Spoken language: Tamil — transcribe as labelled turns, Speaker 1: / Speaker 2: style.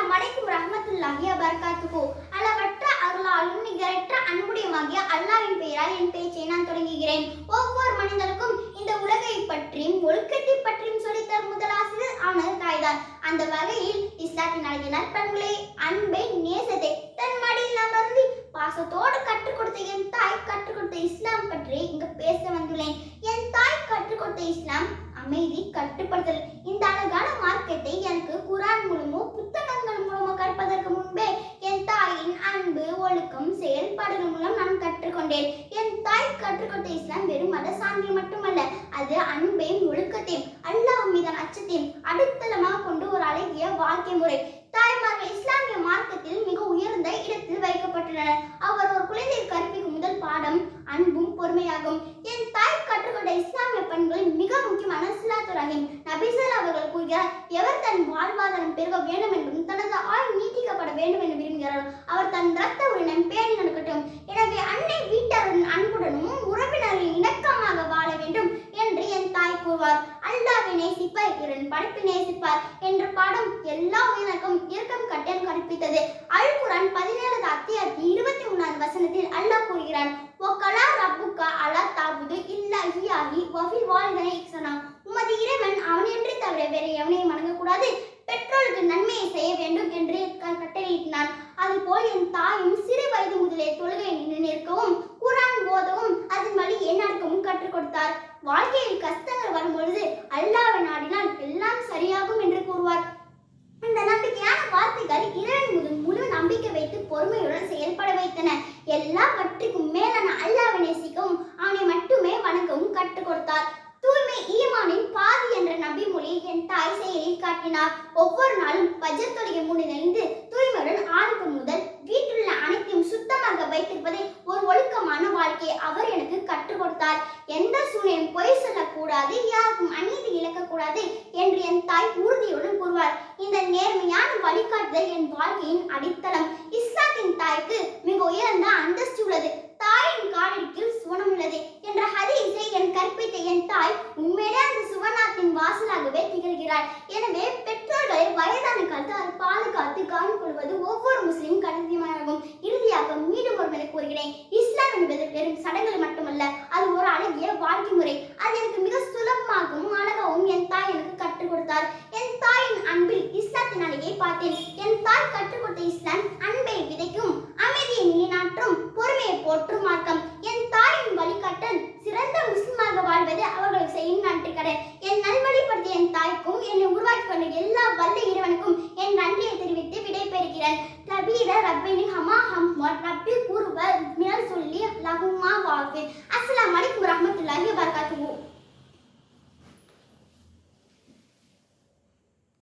Speaker 1: அஸ்ஸலாமு அலைக்கும் ரஹ்மத்துல்லாஹி வபரகாத்துஹு. அளவற்ற அருளாலும் நிகரற்ற அன்புடையமாகிய அல்லாஹ்வின் பெயரால் என் பேச்சை நான் தொடங்குகிறேன். ஒவ்வொரு மனிதனுக்கும் இந்த உலகை பற்றியும் ஒழுக்கத்தை பற்றியும் சொல்லித்தரும் முதலாசிரியர் அவனது தாய்தான். அந்த வகையில் இஸ்லாத்தின் அழகிய நற்பண்புகளை, அன்பை, நேசத்தை தன் மடியில் அமர்ந்து பாசத்தோடு கற்றுக் கொடுத்த என் தாய் கற்றுக் கொடுத்த இஸ்லாம் பற்றி இங்கு பேச வந்துள்ளேன். என் தாய் கற்றுக் கொடுத்த இஸ்லாம் அமைதி, கட்டுப்படுத்தல். இந்த அழகான மார்க்கத்தை எனக்கு குர்ஆன் மூலமோ புத்தகங்கள் மூலமோ கற்பதற்கு முன்பே என் தாயின் அன்பு, ஒழுக்கம், செயல்பாடுகள் மூலம் நான் கற்றுக்கொண்டேன். என் தாய் கற்றுக் கொடுத்த இஸ்லாம் வெறும் மத சான்றை மட்டுமல்ல, அது அன்பையும் ஒழுக்கத்தையும் அல்லாஹ் மீதான அச்சத்தையும் அடித்தளமாக கொண்டு ஒரு அழகிய வாழ்க்கை முறை. தாய்மார்கள் இஸ்லாமிய மார்க்கத்தில் மிக உயர்ந்த இடத்தில் வைக்கப்பட்டுள்ளனர். அவர் ஒரு குழந்தை கற்பிக்கும் முதல் பாடம் அன்பும் பொறுமையாகும். என் தாய் கற்றுக்கொண்ட இஸ்லாமிய பண்புகள் மிக முக்கியமான ஸலாத்து ரஹீம். நபிகள் அவர்கள் கூறுகிறார், எவர் தன் வாழ்வாதாரம் பெருக வேண்டும் என்றும் தனது ஆயுள் நீட்டிக்கப்பட வேண்டும் என்று விரும்புகிறாரோ அவர் தன் இரத்த உறவினன் பேணி நடக்கட்டும். எனவே அன்னை வீட்டாருடன் அன்புடனும் உறவினரின் இணக்கமாக வாழ வேண்டும் என்று என் தாய் கூறுவார். அல்லாஹ்வை நேசிப்பார், இறைவன் படைப்பை நேசிப்பார் என்ற பாடம் எல்லா உயிரினருக்கும் இரக்கம் கட்டேன் கற்பித்தது. அல் குர்ஆன் 17 அத்தியாயத்தில் 23 வசனத்தில் அல்லாஹ் கூறுகிறான், வகலா ரப்புக அலா தஅபுது இல்லா இய்யாஹி வஃபில் வாலிதைனி இஹ்சானா. உமது இறைவன் அவனையன்றி தவிர வேறு எவனையும் வணங்கக்கூடாது, பெற்றோருக்கு நன்மையை செய்ய வேண்டும் என்று கட்டளையிட்டான். அதுபோல் என் தாயும் சிறு வயது முதலே தொழுகை நிற்கவும், குர்ஆன் ஓதவும், அதன் வழியே நடக்கவும் கற்றுக் கொடுத்தார். வாழ்க்கையில் கஷ்டங்கள் வரும்பொழுது அல்லாஹ்வை நாடினால் எல்லாம் சரியாகும் என்று கூறுவார். இந்த நம்பிக்கையான வார்த்தைகள் இறைவன் மீது முழு நம்பிக்கை வைத்து பொறுமையுடன் செயல்பட வைத்தன. எல்லாவற்றுக்கும் மேலான அல்லாஹ்வை நேசிக்கவும் அவனை மட்டுமே வணங்கவும் கற்றுக் கொடுத்தார். தூய்மை ஈமானின் பாதி என்ற நபி மொழியை என் தாய் செயலில் காட்டினார். ஒவ்வொரு நாளும் ஃபஜ்ர் தொழுகை முடிந்தறிந்து தூய்மையுடன் ஆரம்பம் முதல் வீட்டிலுள்ள அனைத்தையும் சுத்தமாக வைத்திருப்பதை ஒரு ஒழுக்கமான வாழ்க்கையை அவர் எனக்கு கற்றுக் கொடுத்தார். எந்த சூழ்நிலையும் பொய் சொல்லக்கூடாது, யாருக்கும் அநீதி இழக்கக்கூடாது என்று என் தாய் உறுதியுடன் கூறுவார். இந்த நேர்மையான வழிகாட்டுதல் என் வாழ்க்கையின் அடித்தளம். இஸ்லாத்தின் தாய்க்கு மிக உயர்ந்த அந்தஸ்து உள்ளது. தாயின் காலடியில் சுவனம் உள்ளது என்ற ஹதீஸை என் கற்பித்த என் தாய் உண்மையிலே அந்த சுவனத்தின் வாசலாகவே திகழ்கிறார். எனவே பெற்றோர்களை வயதான காலத்து பாதுகாத்து கவனம் கொள்வது ஒவ்வொரு முஸ்லிம் கடமையாகும். இறுதியாக மீண்டும் ஒரு முறை கூறுகிறேன், இஸ்லாம் என்பது வெறும் சடங்குகள் மட்டுமல்ல, அது ஒரு அழகிய வாழ்க்கை முறை. அது எனக்கு மிக சுலபமாகவும் அழகாகவும் என் தாய் எனக்கு கற்றுக் கொடுத்தார். என் தாயின் அன்பில் இஸ்லாத்தின் அழகை பார்த்தேன். என் தாய் கற்றுக் கொடுத்த இஸ்லாம் அன்பை விதைக்கும், அமைதியை நிலைநாட்டும், பொறுமையை போற்றும் மார்க்கம். என் தாயின் வழிகாட்டல் சிறந்த முஸ்லிமாக வாழ்வது அவர்களுக்கு செய்யும் நன்றி கடன். என் நல்வழிப்படுத்திய என் தாய்க்கும் என்னை உருவாக்கி கொண்ட எல்லா வல்ல இறைவனுக்கும் என் நன்றியை தெரிவித்து விடைபெறுகிறேன். தபீர ரப்பினி